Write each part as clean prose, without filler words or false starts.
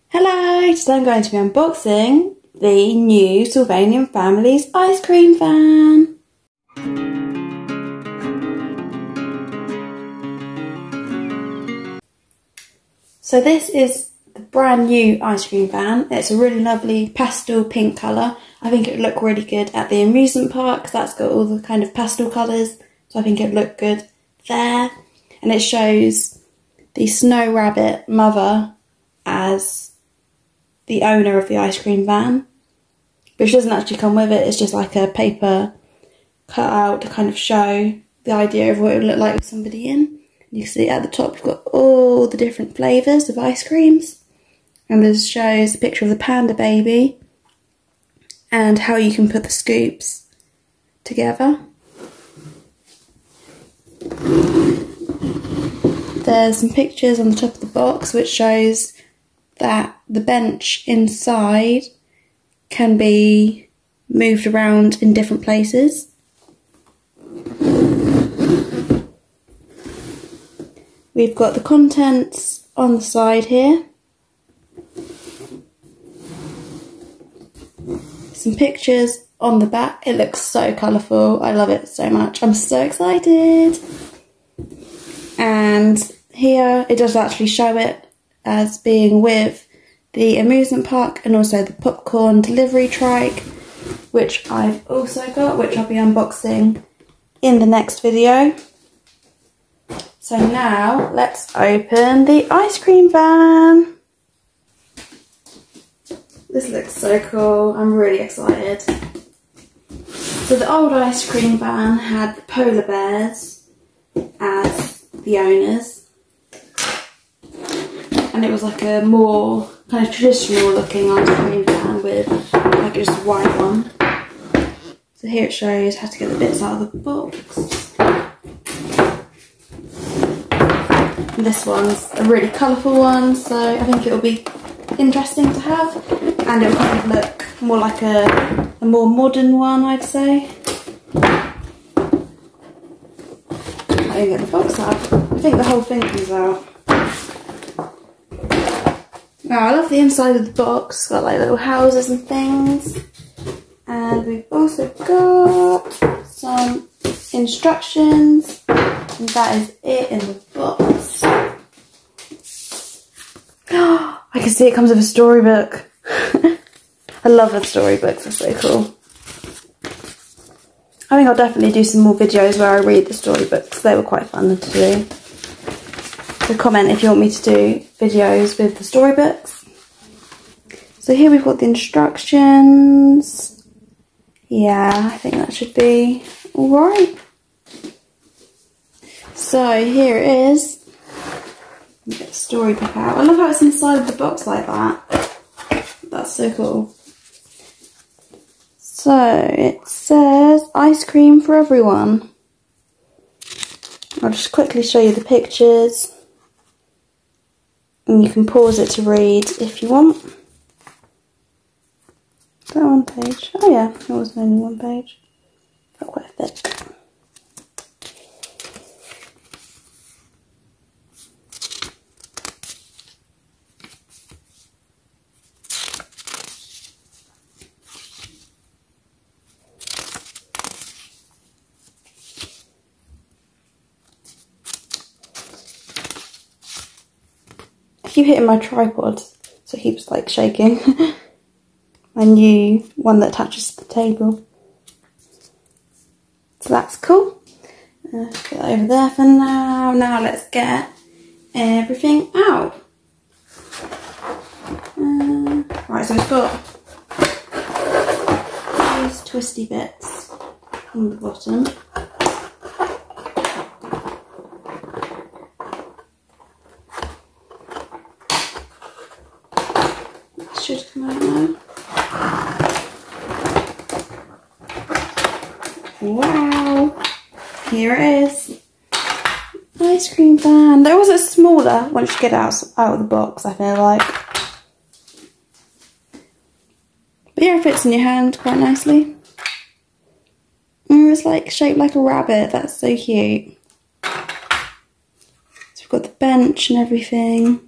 Hello, today I'm going to be unboxing the new Sylvanian Family's ice cream van. So this is the brand new ice cream van. It's a really lovely pastel pink colour. I think it would look really good at the amusement park because that's got all the kind of pastel colours. So I think it would look good there. And it shows the Snow Rabbit mother as the owner of the ice cream van, which doesn't actually come with it. It's just like a paper cut out to kind of show the idea of what it would look like with somebody in. You can see at the top you've got all the different flavours of ice creams, and this shows a picture of the panda baby and how you can put the scoops together. There's some pictures on the top of the box which shows that the bench inside can be moved around in different places. We've got the contents on the side here. Some pictures on the back. It looks so colourful. I love it so much. I'm so excited. And here it does actually show it as being with the amusement park and also the popcorn delivery trike, which I've also got, which I'll be unboxing in the next video. So now let's open the ice cream van. This looks so cool. I'm really excited. So the old ice cream van had the polar bears as the owners. And it was like a more kind of traditional looking ice cream van with like just a white one. So here it shows how to get the bits out of the box. And this one's a really colourful one, so I think it'll be interesting to have. And it'll kind of look more like a more modern one, I'd say. I didn't get the box out. I think the whole thing comes out. Now, I love the inside of the box. It's got like little houses and things. And we've also got some instructions. And that is it in the box. I can see it comes with a storybook. I love the storybooks, they're so cool. I think I'll definitely do some more videos where I read the storybooks. They were quite fun to do. So comment if you want me to do videos with the storybooks. So here we've got the instructions. Yeah, I think that should be alright. So here it is. Get the storybook out. I love how it's inside of the box like that. That's so cool. So it says ice cream for everyone. I'll just quickly show you the pictures. And you can pause it to read if you want. Is that one page? Oh yeah, it was only one page. Felt quite thick. I keep hitting my tripod, so it keeps like shaking. My new one that attaches to the table. So that's cool. Put that over there for now. Now let's get everything out. Right, so it's got these twisty bits on the bottom. Should come out now. Wow, here it is. Ice cream van. There was a smaller once you get out of the box, I feel like. But yeah, it fits in your hand quite nicely. And it's like shaped like a rabbit. That's so cute. So we've got the bench and everything.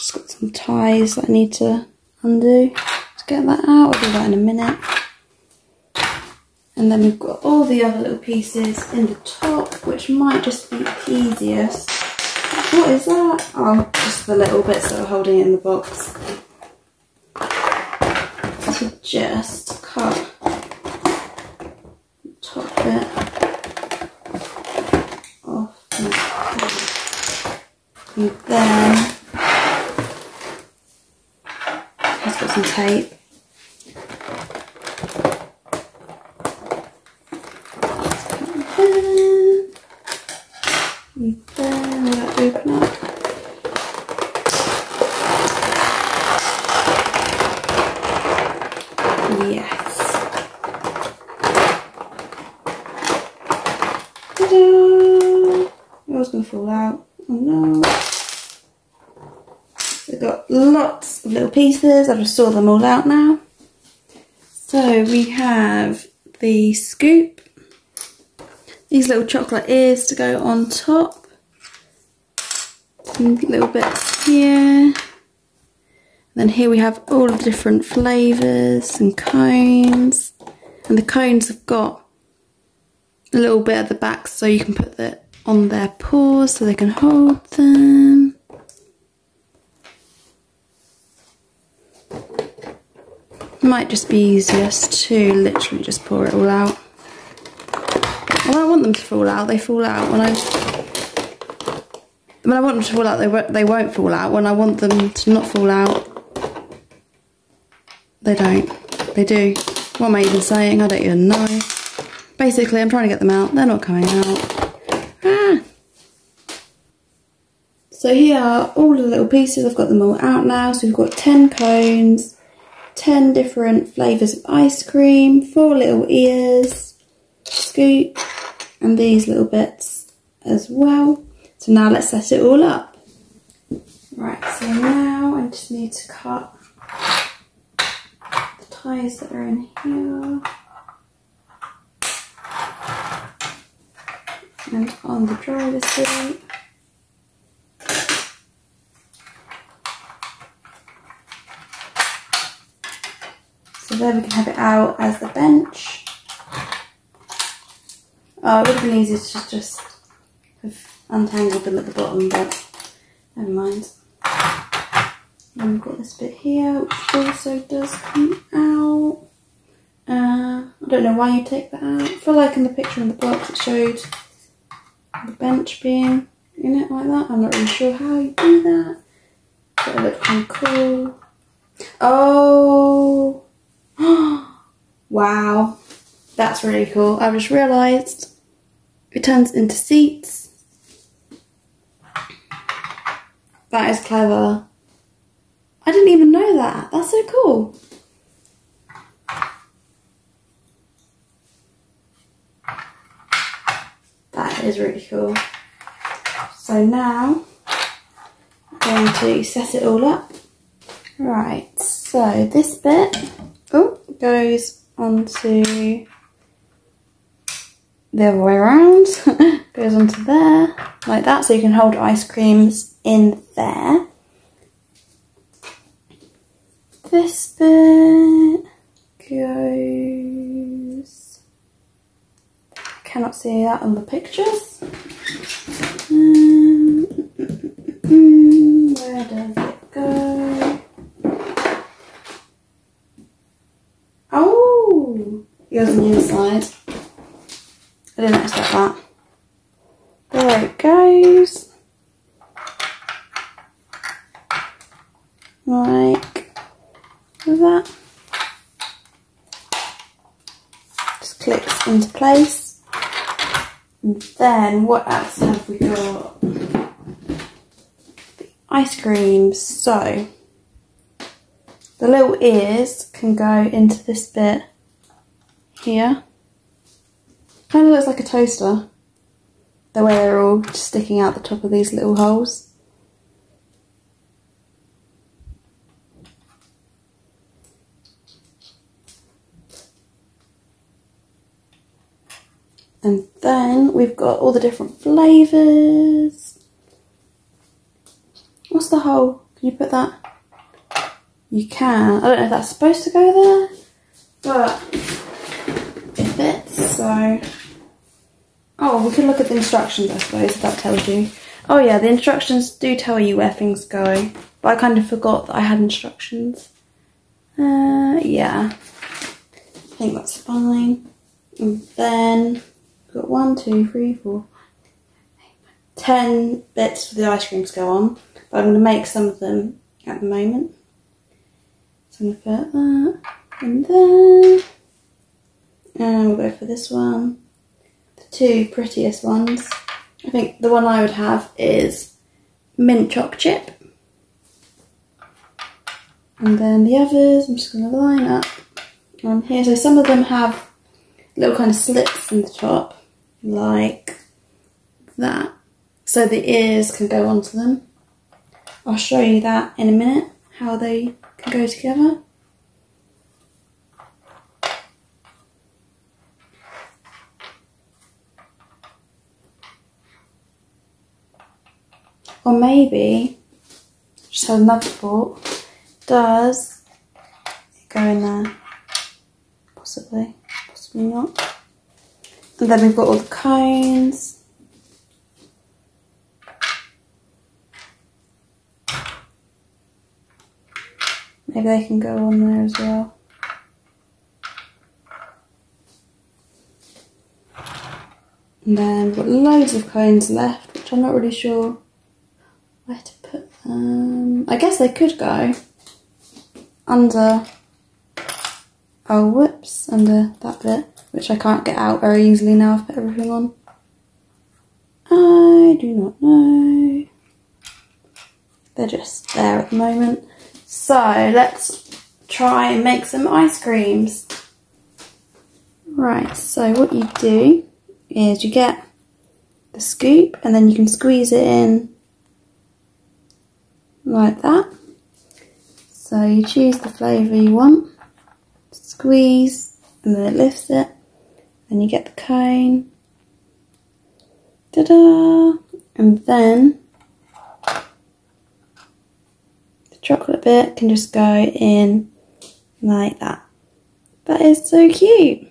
just got some ties that I need to undo to get that out. I'll do that in a minute. And then we've got all the other little pieces in the top, which might just be easiest. What is that? Oh, just the little bits that are holding it in the box. To just cut the top bit off. And then it's got some tape. And then will that open up? Yes. Ta-da! It was going to fall out. Oh no. We've got lots of little pieces. I've just sorted them all out now. So we have the scoop. These little chocolate ears to go on top. Some little bits here. Then here we have all the different flavours and cones. And the cones have got a little bit at the back so you can put that on their paws so they can hold them. Might just be easiest to literally just pour it all out. When I want them to fall out, they fall out. When I want them to fall out, they won't fall out. When I want them to not fall out, they don't. They do. What am I even saying? I don't even know. Basically, I'm trying to get them out. They're not coming out. Ah! So here are all the little pieces. I've got them all out now. So we've got 10 cones, 10 different flavours of ice cream, 4 little ears, scoop, and these little bits as well. So now let's set it all up. Right, so now I just need to cut the ties that are in here. And on the driver's seat. So there we can have it out as the bench. Oh, it would have been easier to just have untangled them at the bottom, but never mind. Then we've got this bit here, which also does come out. I don't know why you take that out. I feel like in the picture in the box it showed the bench being in it like that. I'm not really sure how you do that, but it looks kind of cool. Oh! Wow, that's really cool. I just realised it turns into seats. That is clever. I didn't even know that. That's so cool. That is really cool. So now I'm going to set it all up. Right, so this bit goes onto the other way around. Goes onto there, like that, so you can hold ice creams in there. This bit goes... I cannot see that on the pictures. Where does it go? Oh! It goes on the inside. I didn't expect that. There it goes. Like that. Just clicks into place. And then what else have we got? The ice creams. So the little ears can go into this bit here. Kind of looks like a toaster, the way they're all just sticking out the top of these little holes. And then we've got all the different flavours. What's the hole? Can you put that? You can. I don't know if that's supposed to go there, but it fits, so... Oh, we could look at the instructions, I suppose, if that tells you. Oh yeah, the instructions do tell you where things go, but I kind of forgot that I had instructions. Yeah. I think that's fine. And then we've got 1, 2, 3, 4, 10 bits for the ice cream to go on, but I'm going to make some of them at the moment. So I'm going to put that in there, and we'll go for this one. The two prettiest ones. I think the one I would have is mint choc chip. And then the others, I'm just going to line up on here. So some of them have little kind of slits in the top, like that. So the ears can go onto them. I'll show you that in a minute, how they can go together. Or maybe, just had another thought, does it go in there? Possibly, possibly not. And then we've got all the cones. Maybe they can go on there as well. And then we've got loads of cones left, which I'm not really sure where to put them. I guess they could go under, oh whoops, under that bit, which I can't get out very easily now I've put everything on. I do not know. They're just there at the moment. So let's try and make some ice creams. Right, so what you do is you get the scoop and then you can squeeze it in like that. So you choose the flavour you want, squeeze, and then it lifts it. Then you get the cone. Ta-da! And then the chocolate bit can just go in like that. That is so cute.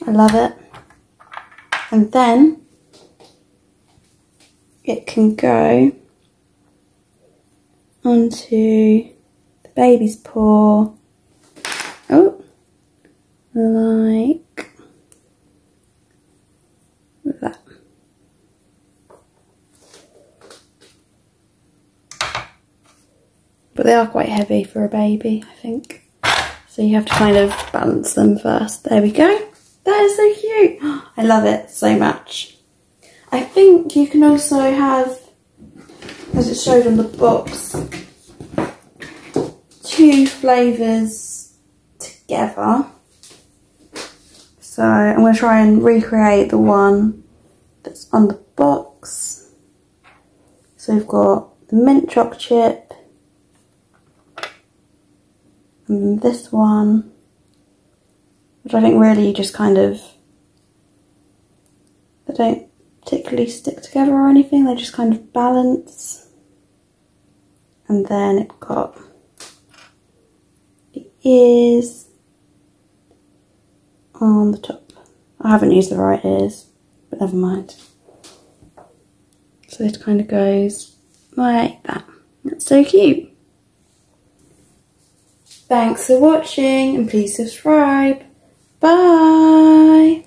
I love it. And then it can go onto the baby's paw. Oh, like that. But they are quite heavy for a baby, I think. So you have to kind of balance them first. There we go. That is so cute. I love it so much. I think you can also have, as it showed on the box, 2 flavours together. So I'm going to try and recreate the one that's on the box. So we've got the mint choc chip, and this one, which I think really just kind of, they don't particularly stick together or anything, they just kind of balance. And then it's got the ears on the top. I haven't used the right ears, but never mind. So it kind of goes like that. That's so cute. Thanks for watching and please subscribe. Bye!